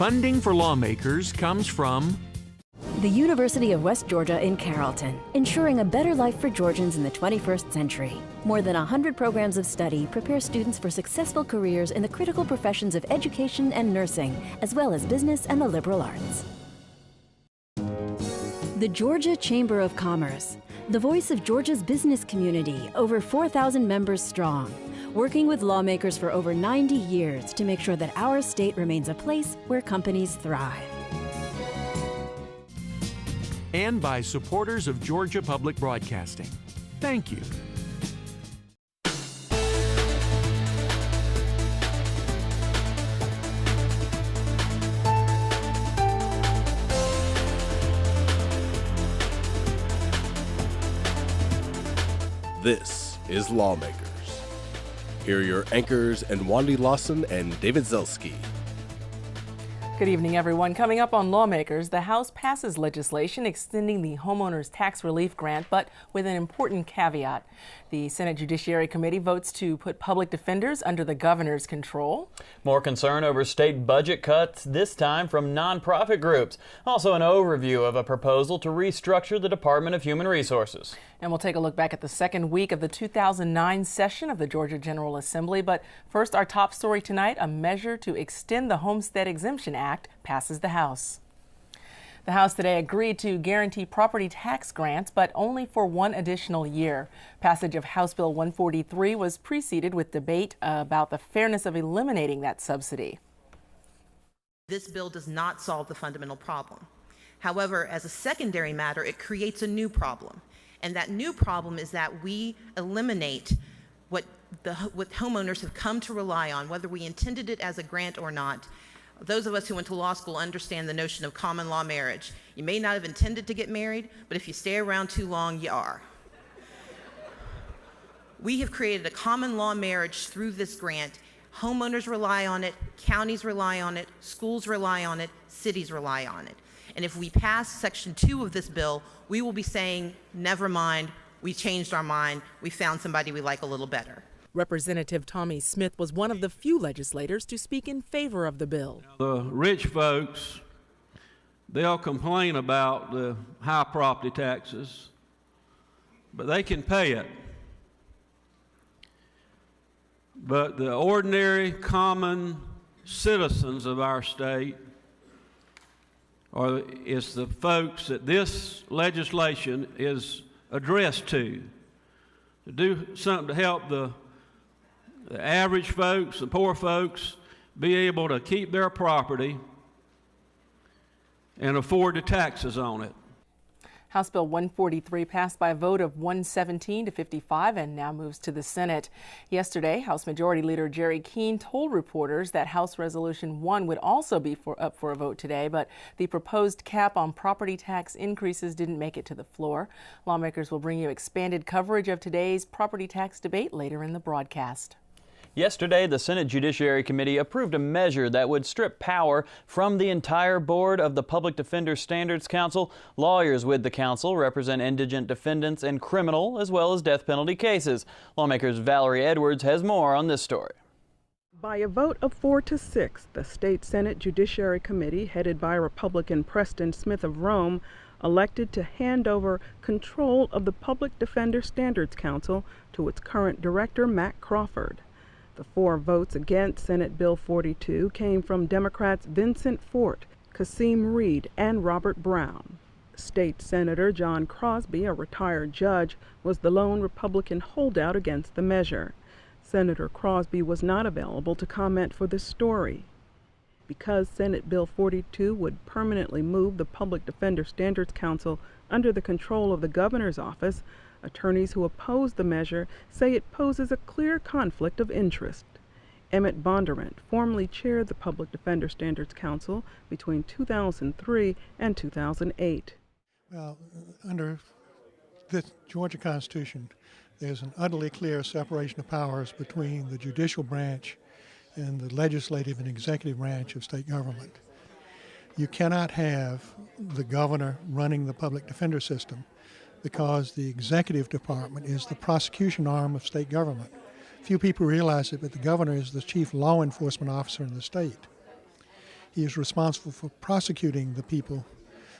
Funding for Lawmakers comes from the University of West Georgia in Carrollton, ensuring a better life for Georgians in the 21st century. More than 100 programs of study prepare students for successful careers in the critical professions of education and nursing, as well as business and the liberal arts. The Georgia Chamber of Commerce, the voice of Georgia's business community, over 4,000 members strong, working with lawmakers for over 90 years to make sure that our state remains a place where companies thrive. and by supporters of Georgia Public Broadcasting. Thank you. This is Lawmakers. Here are your anchors, Anwandi Lawson and David Zelski. Good evening, everyone. Coming up on Lawmakers, the House passes legislation extending the Homeowners Tax Relief Grant, but with an important caveat. The Senate Judiciary Committee votes to put public defenders under the governor's control. More concern over state budget cuts, this time from nonprofit groups. Also an overview of a proposal to restructure the Department of Human Resources. And we'll take a look back at the second week of the 2009 session of the Georgia General Assembly. But first, our top story tonight, a measure to extend the Homestead Exemption Act passes the House. The House today agreed to guarantee property tax grants, but only for one additional year. Passage of House Bill 143 was preceded with debate about the fairness of eliminating that subsidy. This bill does not solve the fundamental problem. However, as a secondary matter, it creates a new problem. And that new problem is that we eliminate what homeowners have come to rely on, whether we intended it as a grant or not. Those of us who went to law school understand the notion of common law marriage. You may not have intended to get married, but if you stay around too long, you are. We have created a common law marriage through this grant. Homeowners rely on it, counties rely on it, schools rely on it, cities rely on it. And if we pass Section 2 of this bill, we will be saying, never mind, we changed our mind, we found somebody we like a little better. Representative Tommy Smith was one of the few legislators to speak in favor of the bill. The rich folks, they'll complain about the high property taxes, but they can pay it. But the ordinary, common citizens of our state, it's the folks that this legislation is addressed to do something to help the average folks, the poor folks, be able to keep their property and afford the taxes on it. House Bill 143 passed by a vote of 117 to 55 and now moves to the Senate. Yesterday, House Majority Leader Jerry Keene told reporters that House Resolution 1 would also be up for a vote today, but the proposed cap on property tax increases didn't make it to the floor. Lawmakers will bring you expanded coverage of today's property tax debate later in the broadcast. Yesterday, the Senate Judiciary Committee approved a measure that would strip power from the entire board of the Public Defender Standards Council. Lawyers with the council represent indigent defendants in criminal as well as death penalty cases. Lawmakers Valerie Edwards has more on this story. By a vote of 4-6, the State Senate Judiciary Committee, headed by Republican Preston Smith of Rome, elected to hand over control of the Public Defender Standards Council to its current director, Matt Crawford. The 4 votes against Senate Bill 42 came from Democrats Vincent Fort, Kasim Reed, and Robert Brown. State Senator John Crosby, a retired judge, was the lone Republican holdout against the measure. Senator Crosby was not available to comment for this story. Because Senate Bill 42 would permanently move the Public Defender Standards Council under the control of the governor's office, attorneys who oppose the measure say it poses a clear conflict of interest. Emmett Bonderant formerly chaired the Public Defender Standards Council between 2003 and 2008. Well, under the Georgia Constitution, there's an utterly clear separation of powers between the judicial branch and the legislative and executive branch of state government. You cannot have the governor running the public defender system because the executive department is the prosecution arm of state government. Few people realize it, but the governor is the chief law enforcement officer in the state. He is responsible for prosecuting the people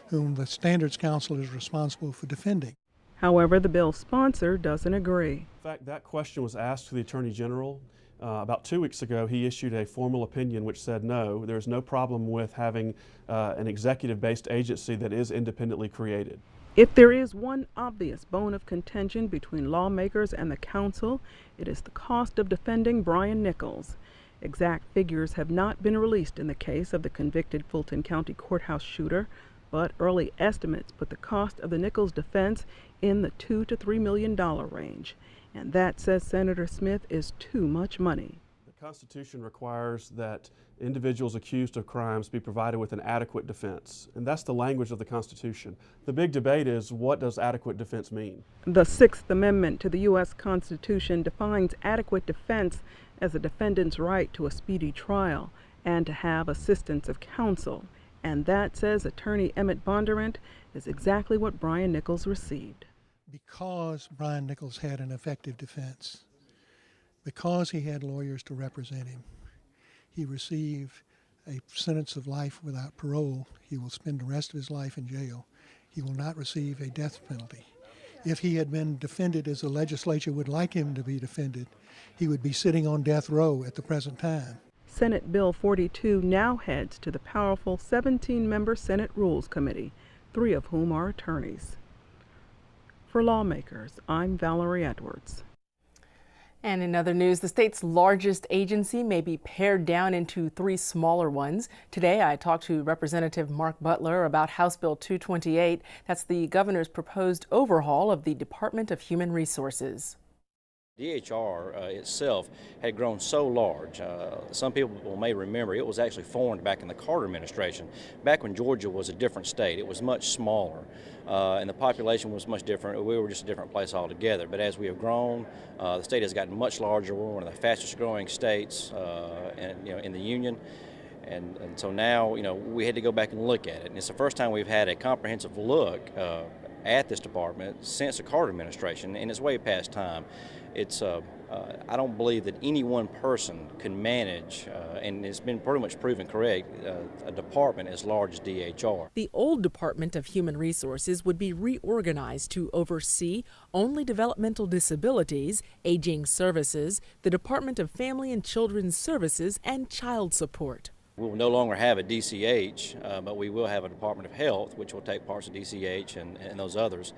whom the Standards Council is responsible for defending. However, the bill's sponsor doesn't agree. In fact, that question was asked to the Attorney General. About 2 weeks ago, he issued a formal opinion which said no, there's no problem with having an executive-based agency that is independently created. If there is one obvious bone of contention between lawmakers and the council, it is the cost of defending Brian Nichols. Exact figures have not been released in the case of the convicted Fulton County Courthouse shooter, but early estimates put the cost of the Nichols defense in the $2 to $3 million range. And that, says Senator Smith, is too much money. The Constitution requires that individuals accused of crimes be provided with an adequate defense, and that's the language of the Constitution. The big debate is, what does adequate defense mean? The Sixth Amendment to the U.S. Constitution defines adequate defense as a defendant's right to a speedy trial and to have assistance of counsel. And that, says Attorney Emmett Bondurant, is exactly what Brian Nichols received. Because Brian Nichols had an effective defense, because he had lawyers to represent him, he received a sentence of life without parole. He will spend the rest of his life in jail. He will not receive a death penalty. If he had been defended as the legislature would like him to be defended, he would be sitting on death row at the present time. Senate Bill 42 now heads to the powerful 17-member Senate Rules Committee, 3 of whom are attorneys. For Lawmakers, I'm Valerie Edwards. And in other news, the state's largest agency may be pared down into 3 smaller ones. Today, I talked to Representative Mark Butler about House Bill 228. That's the governor's proposed overhaul of the Department of Human Resources. DHR itself had grown so large. Some people may remember it was actually formed back in the Carter administration, back when Georgia was a different state. It was much smaller, and the population was much different. We were just a different place altogether. But as we have grown, the state has gotten much larger. We're one of the fastest growing states in the union. And so now, we had to go back and look at it. And it's the first time we've had a comprehensive look at this department since the Carter administration, and it's way past time. I don't believe that any one person can manage, and it's been pretty much proven correct, a department as large as DHR. The old Department of Human Resources would be reorganized to oversee only developmental disabilities, aging services, the Department of Family and Children's Services, and child support. We will no longer have a DCH, but we will have a Department of Health, which will take parts of DCH and those others,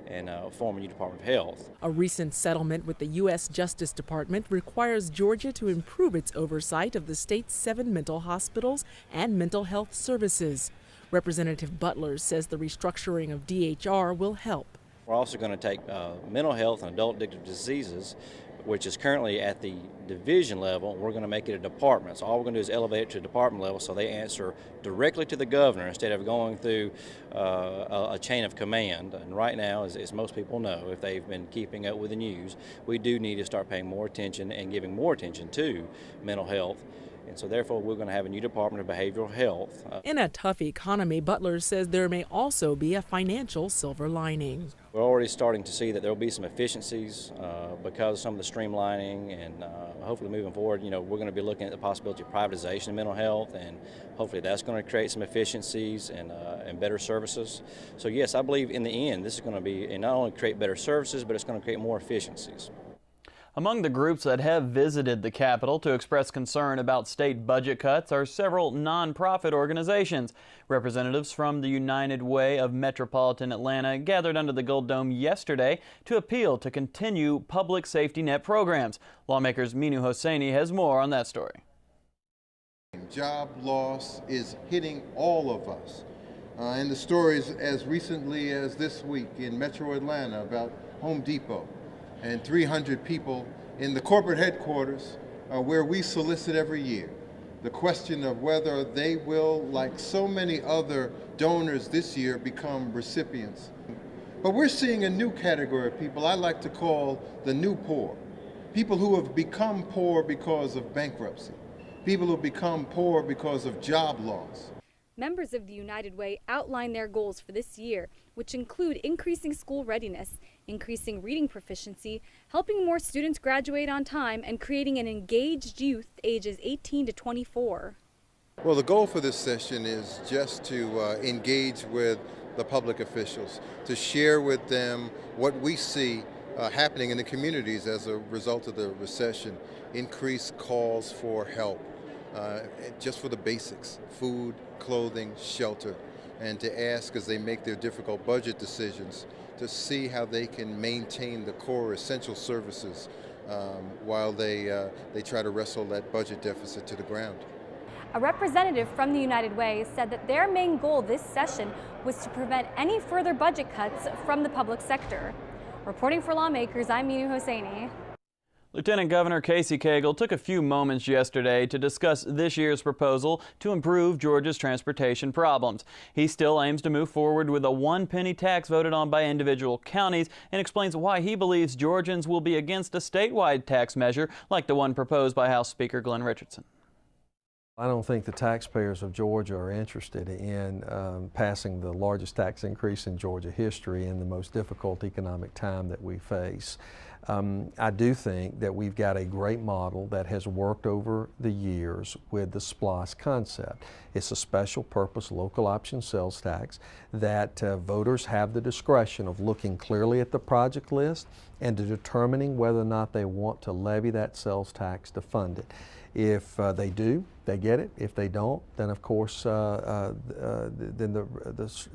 and form a new Department of Health. A recent settlement with the U.S. Justice Department requires Georgia to improve its oversight of the state's 7 mental hospitals and mental health services. Representative Butler says the restructuring of DHR will help. We're also going to take mental health and adult addictive diseases, which is currently at the division level. We're going to make it a department. So all we're going to do is elevate it to department level so they answer directly to the governor instead of going through a chain of command. And right now, as most people know, if they've been keeping up with the news, we do need to start paying more attention and giving more attention to mental health. And so therefore, we're going to have a new Department of Behavioral Health. In a tough economy, Butler says there may also be a financial silver lining. We're already starting to see that there will be some efficiencies because of some of the streamlining, and hopefully moving forward, we're going to be looking at the possibility of privatization of mental health, and hopefully that's going to create some efficiencies and better services. So yes, I believe in the end, this is going to be not only create better services, but it's going to create more efficiencies. Among the groups that have visited the Capitol to express concern about state budget cuts are several nonprofit organizations. Representatives from the United Way of Metropolitan Atlanta gathered under the Gold Dome yesterday to appeal to continue public safety net programs. Lawmakers Minu Hosseini has more on that story. Job loss is hitting all of us. And the stories as recently as this week in Metro Atlanta about Home Depot and 300 people in the corporate headquarters where we solicit every year the question of whether they will, like so many other donors this year, become recipients. But we're seeing a new category of people I like to call the new poor. People who have become poor because of bankruptcy. People who have become poor because of job loss. Members of the United Way outline their goals for this year, which include increasing school readiness, increasing reading proficiency, helping more students graduate on time, and creating an engaged youth ages 18 to 24. Well, the goal for this session is just to engage with the public officials, to share with them what we see happening in the communities as a result of the recession, increased calls for help, just for the basics, food, clothing, shelter, and to ask as they make their difficult budget decisions to see how they can maintain the core essential services while they try to wrestle that budget deficit to the ground. A representative from the United Way said that their main goal this session was to prevent any further budget cuts from the public sector. Reporting for Lawmakers, I'm Minu Hosseini. Lieutenant Governor Casey Cagle took a few moments yesterday to discuss this year's proposal to improve Georgia's transportation problems. He still aims to move forward with a 1 penny tax voted on by individual counties and explains why he believes Georgians will be against a statewide tax measure like the one proposed by House Speaker Glenn Richardson. I don't think the taxpayers of Georgia are interested in passing the largest tax increase in Georgia history in the most difficult economic time that we face. I do think that we've got a great model that has worked over the years with the SPLOST concept. It's a special purpose local option sales tax that voters have the discretion of looking clearly at the project list and to determining whether or not they want to levy that sales tax to fund it. If they do, they get it. If they don't, then of course then the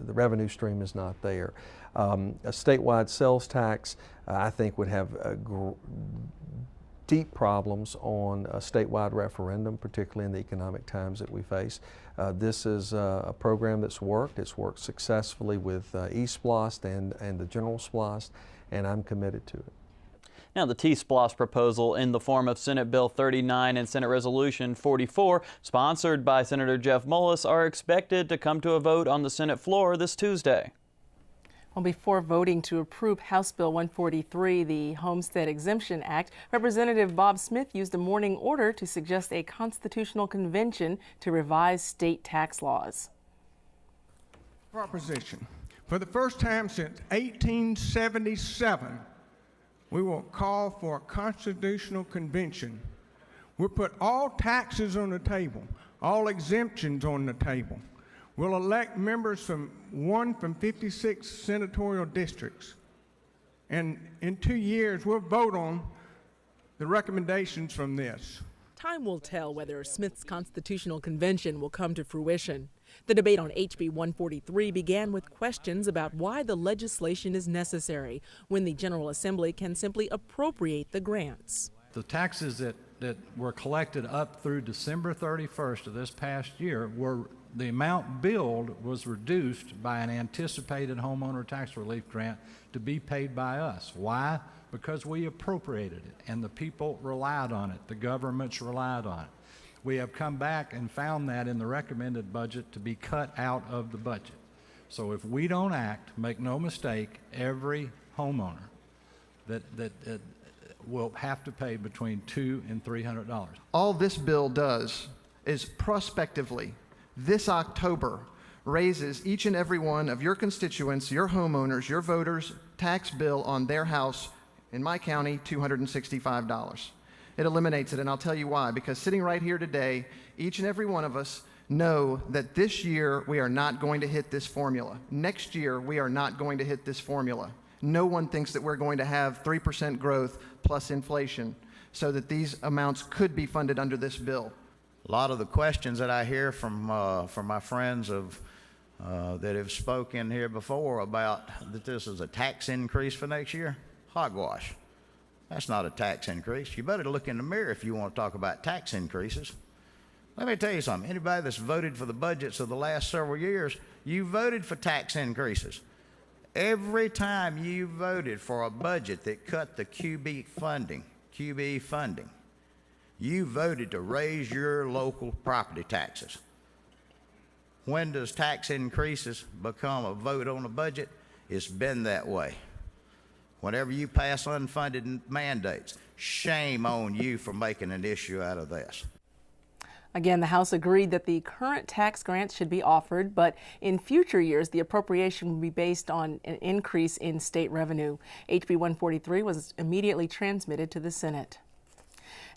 revenue stream is not there. A statewide sales tax, I think, would have deep problems on a statewide referendum, particularly in the economic times that we face. This is a program that's worked. It's worked successfully with eSPLOST and the General SPLOST, and I'm committed to it. Now, the T-SPLOST proposal in the form of Senate Bill 39 and Senate Resolution 44, sponsored by Senator Jeff Mullis, are expected to come to a vote on the Senate floor this Tuesday. Well, before voting to approve House Bill 143, the Homestead Exemption Act, Representative Bob Smith used a morning order to suggest a constitutional convention to revise state tax laws. Proposition. For the first time since 1877, we will call for a constitutional convention. We'll put all taxes on the table, all exemptions on the table. We'll elect members from 56 senatorial districts. And in 2 years, we'll vote on the recommendations from this. Time will tell whether Smith's constitutional convention will come to fruition. The debate on HB 143 began with questions about why the legislation is necessary when the General Assembly can simply appropriate the grants. The taxes that were collected up through December 31st of this past year the amount billed was reduced by an anticipated homeowner tax relief grant to be paid by us. Why? Because we appropriated it and the people relied on it. The governments relied on it. We have come back and found that in the recommended budget to be cut out of the budget. So if we don't act, make no mistake, every homeowner that will have to pay between $200 and $300. All this bill does is prospectively, this October, raises each and every one of your constituents, your homeowners, your voters' tax bill on their house, in my county, $265. It eliminates it, and I'll tell you why. Because sitting right here today, each and every one of us know that this year we are not going to hit this formula. Next year we are not going to hit this formula. No one thinks that we're going to have 3% growth plus inflation so that these amounts could be funded under this bill. A lot of the questions that I hear from my friends that have spoken here before about that this is a tax increase for next year, hogwash. That's not a tax increase. You better look in the mirror if you want to talk about tax increases. Let me tell you something. Anybody that's voted for the budgets of the last several years, you voted for tax increases. Every time you voted for a budget that cut the QB funding, you voted to raise your local property taxes. When does tax increases become a vote on a budget? It's been that way. Whenever you pass unfunded mandates, shame on you for making an issue out of this. Again, the House agreed that the current tax grants should be offered, but in future years, the appropriation will be based on an increase in state revenue. HB 143 was immediately transmitted to the Senate.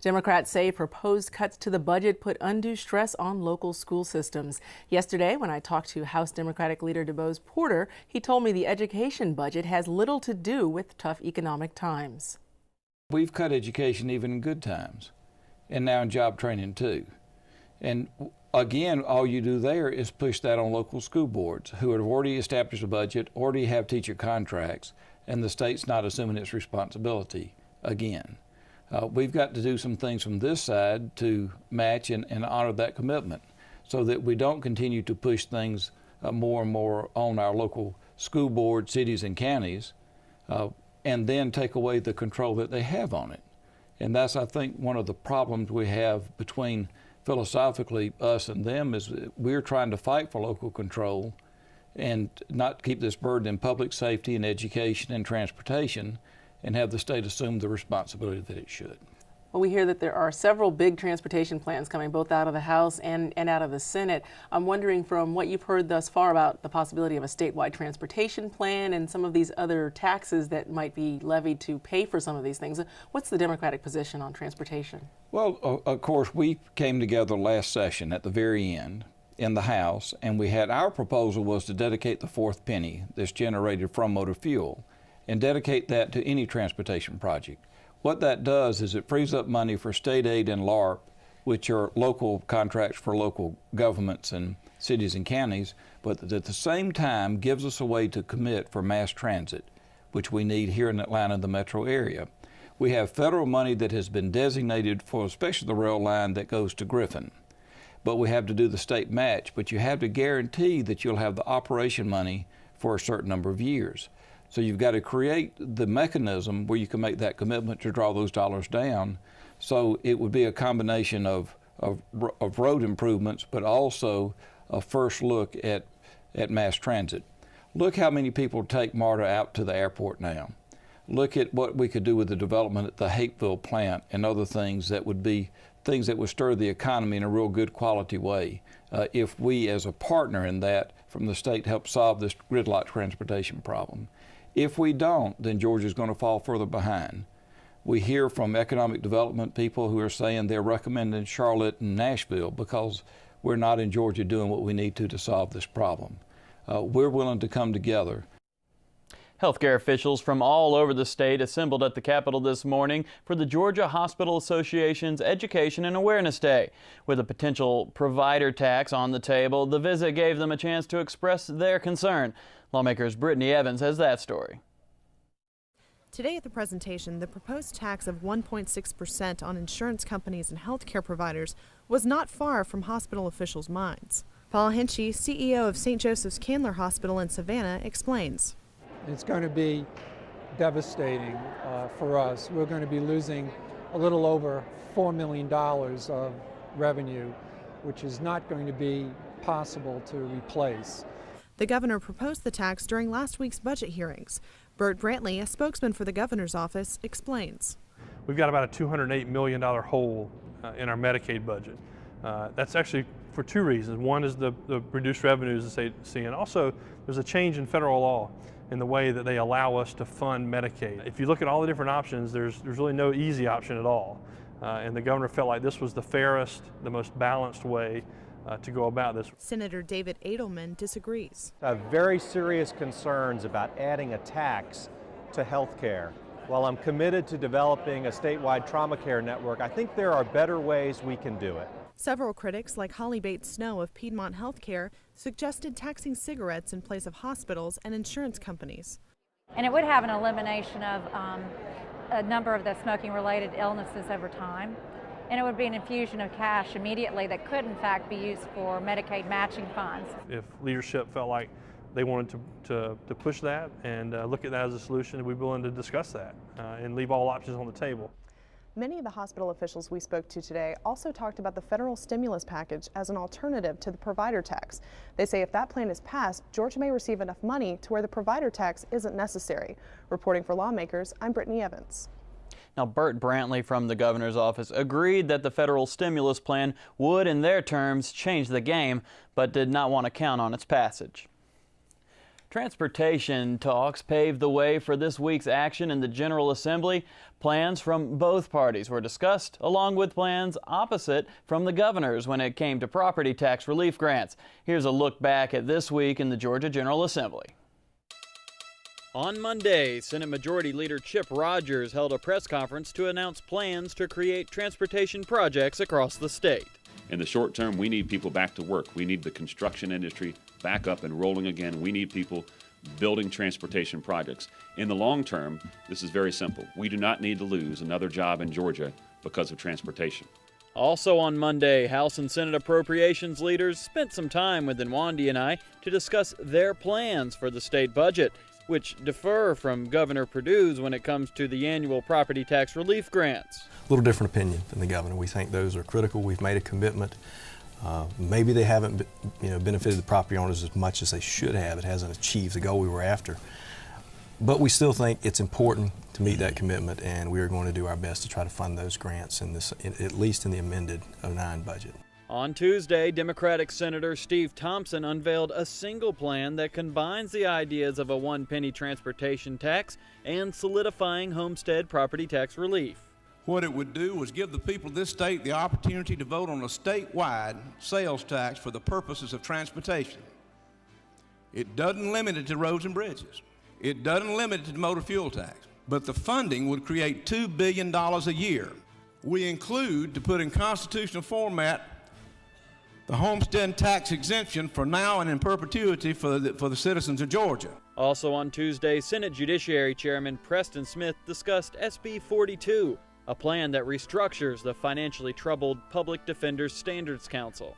Democrats say proposed cuts to the budget put undue stress on local school systems. Yesterday, when I talked to House Democratic leader DeBose Porter, he told me the education budget has little to do with tough economic times. We've cut education even in good times, and now in job training too. And again, all you do there is push that on local school boards who have already established a budget, already have teacher contracts, and the state's not assuming its responsibility again. We've got to do some things from this side to match and honor that commitment so that we don't continue to push things more and more on our local school boards, cities, and counties, and then take away the control that they have on it. And that's, I think, one of the problems we have between philosophically us and them is we're trying to fight for local control and not keep this burden in public safety and education and transportation and have the state assume the responsibility that it should. Well, we hear that there are several big transportation plans coming both out of the House and out of the Senate. I'm wondering, from what you've heard thus far, about the possibility of a statewide transportation plan and some of these other taxes that might be levied to pay for some of these things. What's the Democratic position on transportation? Well, of course, we came together last session at the very end in the House, and we had our proposal was to dedicate the fourth penny that's generated from motor fuel and dedicate that to any transportation project. What that does is it frees up money for state aid and LARP, which are local contracts for local governments and cities and counties, but at the same time gives us a way to commit for mass transit, which we need here in Atlanta, the metro area. We have federal money that has been designated for especially the rail line that goes to Griffin, but we have to do the state match, but you have to guarantee that you'll have the operation money for a certain number of years. So you've got to create the mechanism where you can make that commitment to draw those dollars down. So it would be a combination of road improvements, but also a first look at mass transit. Look how many people take MARTA out to the airport now. Look at what we could do with the development at the Hapeville plant and other things that would be things that would stir the economy in a real good quality way. If we as a partner in that from the state help solve this gridlock transportation problem. If we don't, then Georgia's going to fall further behind. We hear from economic development people who are saying they're recommending Charlotte and Nashville because we're not in Georgia doing what we need to solve this problem. We're willing to come together. Healthcare officials from all over the state assembled at the Capitol this morning for the Georgia Hospital Association's Education and Awareness Day. With a potential provider tax on the table, the visit gave them a chance to express their concern. Lawmakers' Brittany Evans has that story. Today at the presentation, the proposed tax of 1.6% on insurance companies and healthcare providers was not far from hospital officials' minds. Paul Hinchy, CEO of St. Joseph's Candler Hospital in Savannah, explains. It's going to be devastating for us. We're going to be losing a little over $4 million of revenue, which is not going to be possible to replace. The governor proposed the tax during last week's budget hearings. Bert Brantley, a spokesman for the governor's office, explains. We've got about a $208 million hole in our Medicaid budget. That's actually for two reasons. One is the reduced revenues the state is seeing. And also, there's a change in federal law in the way that they allow us to fund Medicaid. If you look at all the different options, there's really no easy option at all. And the governor felt like this was the fairest, the most balanced way to go about this. Senator David Edelman disagrees. I have very serious concerns about adding a tax to health care. While I'm committed to developing a statewide trauma care network, I think there are better ways we can do it. Several critics, like Holly Bates Snow of Piedmont Healthcare, suggested taxing cigarettes in place of hospitals and insurance companies. And it would have an elimination of a number of the smoking-related illnesses over time. And it would be an infusion of cash immediately that could, in fact, be used for Medicaid matching funds. If leadership felt like they wanted to push that and look at that as a solution, we'd be willing to discuss that and leave all options on the table. Many of the hospital officials we spoke to today also talked about the federal stimulus package as an alternative to the provider tax. They say if that plan is passed, Georgia may receive enough money to where the provider tax isn't necessary. Reporting for Lawmakers, I'm Brittany Evans. Now, Bert Brantley from the governor's office agreed that the federal stimulus plan would, in their terms, change the game, but did not want to count on its passage. Transportation talks paved the way for this week's action in the General Assembly. Plans from both parties were discussed, along with plans opposite from the governors when it came to property tax relief grants. Here's a look back at this week in the Georgia General Assembly. On Monday, Senate Majority Leader Chip Rogers held a press conference to announce plans to create transportation projects across the state. In the short term, we need people back to work. We need the construction industry back up and rolling again. We need people building transportation projects. In the long term, this is very simple. We do not need to lose another job in Georgia because of transportation. Also on Monday, House and Senate appropriations leaders spent some time with Nwandi and I to discuss their plans for the state budget, which differ from Governor Perdue's when it comes to the annual property tax relief grants. A little different opinion than the governor. We think those are critical. We've made a commitment. Maybe they haven't benefited the property owners as much as they should have. It hasn't achieved the goal we were after. But we still think it's important to meet that commitment, and we are going to do our best to try to fund those grants in this, at least in the amended 09 budget. On Tuesday, Democratic Senator Steve Thompson unveiled a single plan that combines the ideas of a one-penny transportation tax and solidifying homestead property tax relief. What it would do was give the people of this state the opportunity to vote on a statewide sales tax for the purposes of transportation. It doesn't limit it to roads and bridges. It doesn't limit it to motor fuel tax. But the funding would create $2 billion a year. We include, to put in constitutional format, the homestead tax exemption for now and in perpetuity for the citizens of Georgia. Also on Tuesday, Senate Judiciary Chairman Preston Smith discussed SB 42, a plan that restructures the financially troubled Public Defender's Standards Council.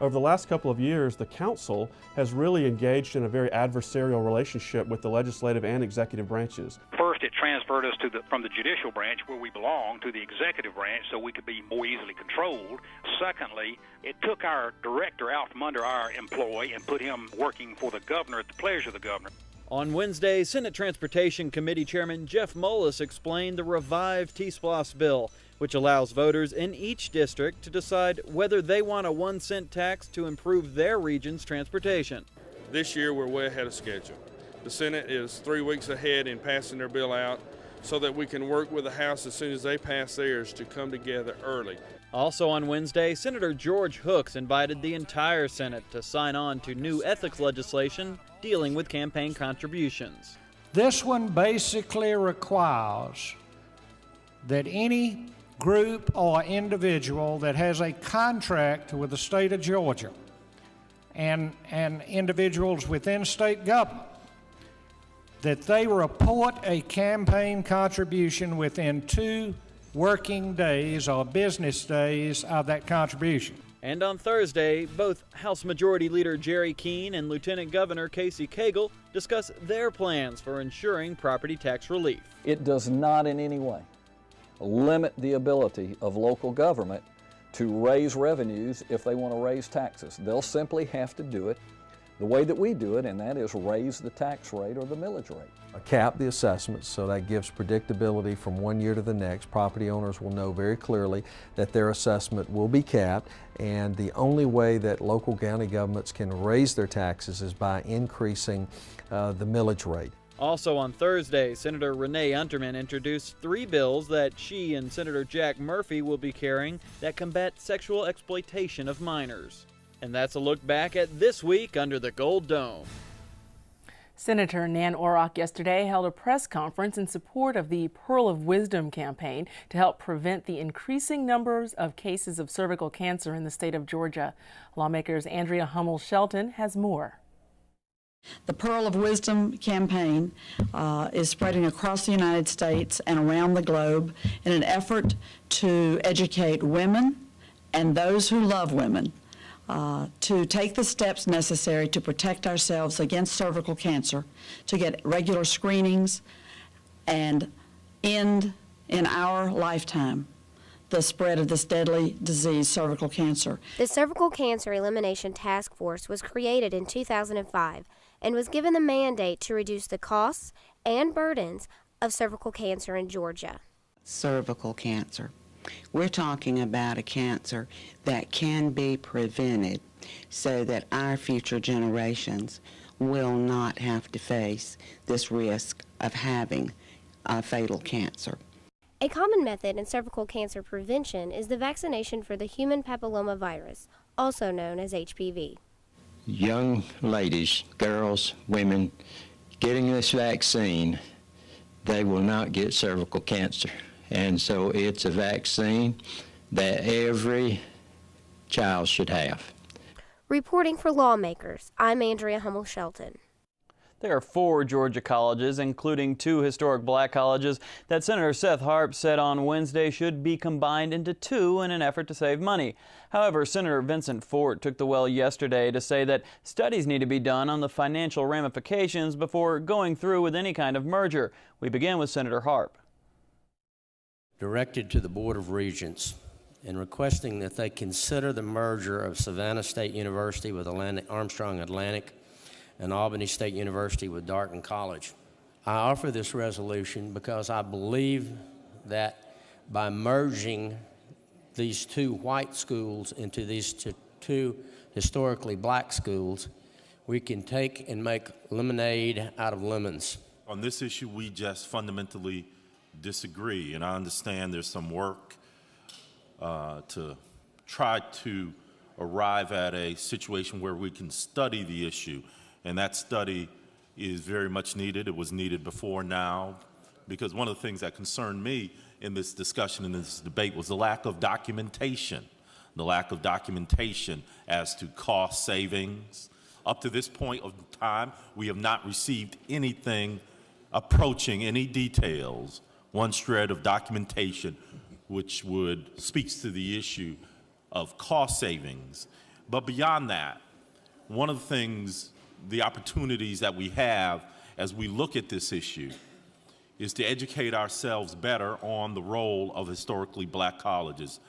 Over the last couple of years, the council has really engaged in a very adversarial relationship with the legislative and executive branches. First, it transferred us from the judicial branch, where we belong, to the executive branch so we could be more easily controlled. Secondly, it took our director out from under our employ and put him working for the governor at the pleasure of the governor. On Wednesday, Senate Transportation Committee Chairman Jeff Mullis explained the revived T-SPLOS bill, which allows voters in each district to decide whether they want a 1-cent tax to improve their region's transportation. This year, we're way ahead of schedule. The Senate is 3 weeks ahead in passing their bill out so that we can work with the House as soon as they pass theirs to come together early. Also on Wednesday, Senator George Hooks invited the entire Senate to sign on to new ethics legislation dealing with campaign contributions. This one basically requires that any group or individual that has a contract with the state of Georgia and individuals within state government, that they report a campaign contribution within 2 working days or business days of that contribution. And on Thursday, both House Majority Leader Jerry Keene and Lieutenant Governor Casey Cagle discussed their plans for ensuring property tax relief. It does not in any way limit the ability of local government to raise revenues if they want to raise taxes. They'll simply have to do it the way that we do it, and that is raise the tax rate or the millage rate. Cap the assessments, so that gives predictability from one year to the next. Property owners will know very clearly that their assessment will be capped, and the only way that local county governments can raise their taxes is by increasing the millage rate. Also on Thursday, Senator Renee Unterman introduced 3 bills that she and Senator Jack Murphy will be carrying that combat sexual exploitation of minors. And that's a look back at this week under the Gold Dome. Senator Nan Orrock yesterday held a press conference in support of the Pearl of Wisdom campaign to help prevent the increasing numbers of cases of cervical cancer in the state of Georgia. Lawmakers' Andrea Hummel-Shelton has more. The Pearl of Wisdom campaign is spreading across the United States and around the globe in an effort to educate women and those who love women to take the steps necessary to protect ourselves against cervical cancer, to get regular screenings, and end in our lifetime the spread of this deadly disease, cervical cancer. The Cervical Cancer Elimination Task Force was created in 2005 and was given the mandate to reduce the costs and burdens of cervical cancer in Georgia. Cervical cancer. We're talking about a cancer that can be prevented so that our future generations will not have to face this risk of having a fatal cancer. A common method in cervical cancer prevention is the vaccination for the human papillomavirus, also known as HPV. Young ladies, girls, women, getting this vaccine, they will not get cervical cancer. And so it's a vaccine that every child should have. Reporting for Lawmakers, I'm Andrea Hummel-Shelton. There are 4 Georgia colleges, including 2 historic black colleges, that Senator Seth Harp said on Wednesday should be combined into 2 in an effort to save money. However, Senator Vincent Fort took the well yesterday to say that studies need to be done on the financial ramifications before going through with any kind of merger. We begin with Senator Harp. Directed to the Board of Regents and requesting that they consider the merger of Savannah State University with Armstrong Atlantic and Albany State University with Darton College. I offer this resolution because I believe that by merging these 2 white schools into these 2 historically black schools, we can take and make lemonade out of lemons. On this issue, we just fundamentally disagree, and I understand there's some work to try to arrive at a situation where we can study the issue. And that study is very much needed. It was needed before now, because one of the things that concerned me in this discussion, in this debate, was the lack of documentation. The lack of documentation as to cost savings. Up to this point of time, we have not received anything approaching any details, one shred of documentation, which speaks to the issue of cost savings. But beyond that, one of the things, the opportunities that we have as we look at this issue is to educate ourselves better on the role of historically black colleges.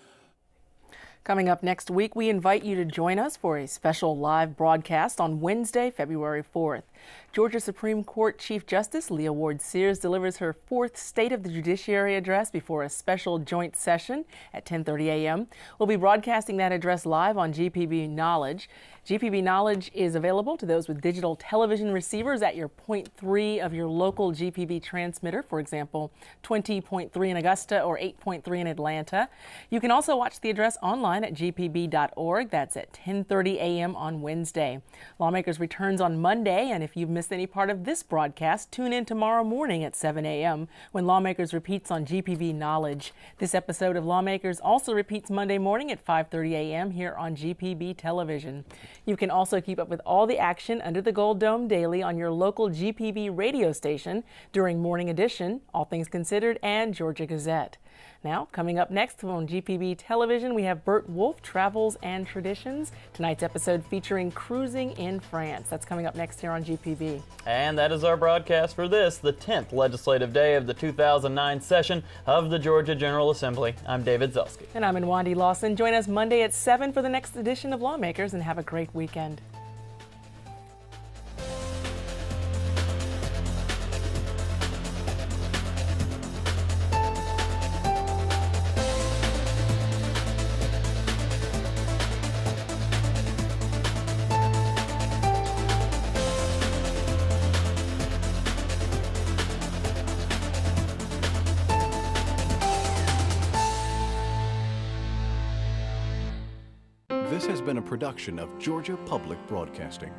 Coming up next week, we invite you to join us for a special live broadcast on Wednesday, February 4th. Georgia Supreme Court Chief Justice Leah Ward Sears delivers her 4th State of the Judiciary address before a special joint session at 10:30 a.m. We'll be broadcasting that address live on GPB Knowledge. GPB Knowledge is available to those with digital television receivers at your .3 of your local GPB transmitter, for example, 20.3 in Augusta or 8.3 in Atlanta. You can also watch the address online at gpb.org. That's at 10:30 a.m. on Wednesday. Lawmakers returns on Monday, and if you've missed any part of this broadcast, tune in tomorrow morning at 7 a.m. when Lawmakers repeats on GPB Knowledge. This episode of Lawmakers also repeats Monday morning at 5:30 a.m. here on GPB Television. You can also keep up with all the action under the Gold Dome daily on your local GPB radio station during Morning Edition, All Things Considered, and Georgia Gazette. Now, coming up next on GPB Television, we have Bert Wolf, Travels and Traditions. Tonight's episode featuring cruising in France. That's coming up next here on GPB. And that is our broadcast for this, the 10th legislative day of the 2009 session of the Georgia General Assembly. I'm David Zelski. And I'm Nwandi Lawson. Join us Monday at 7 for the next edition of Lawmakers, and have a great weekend. This has been a production of Georgia Public Broadcasting.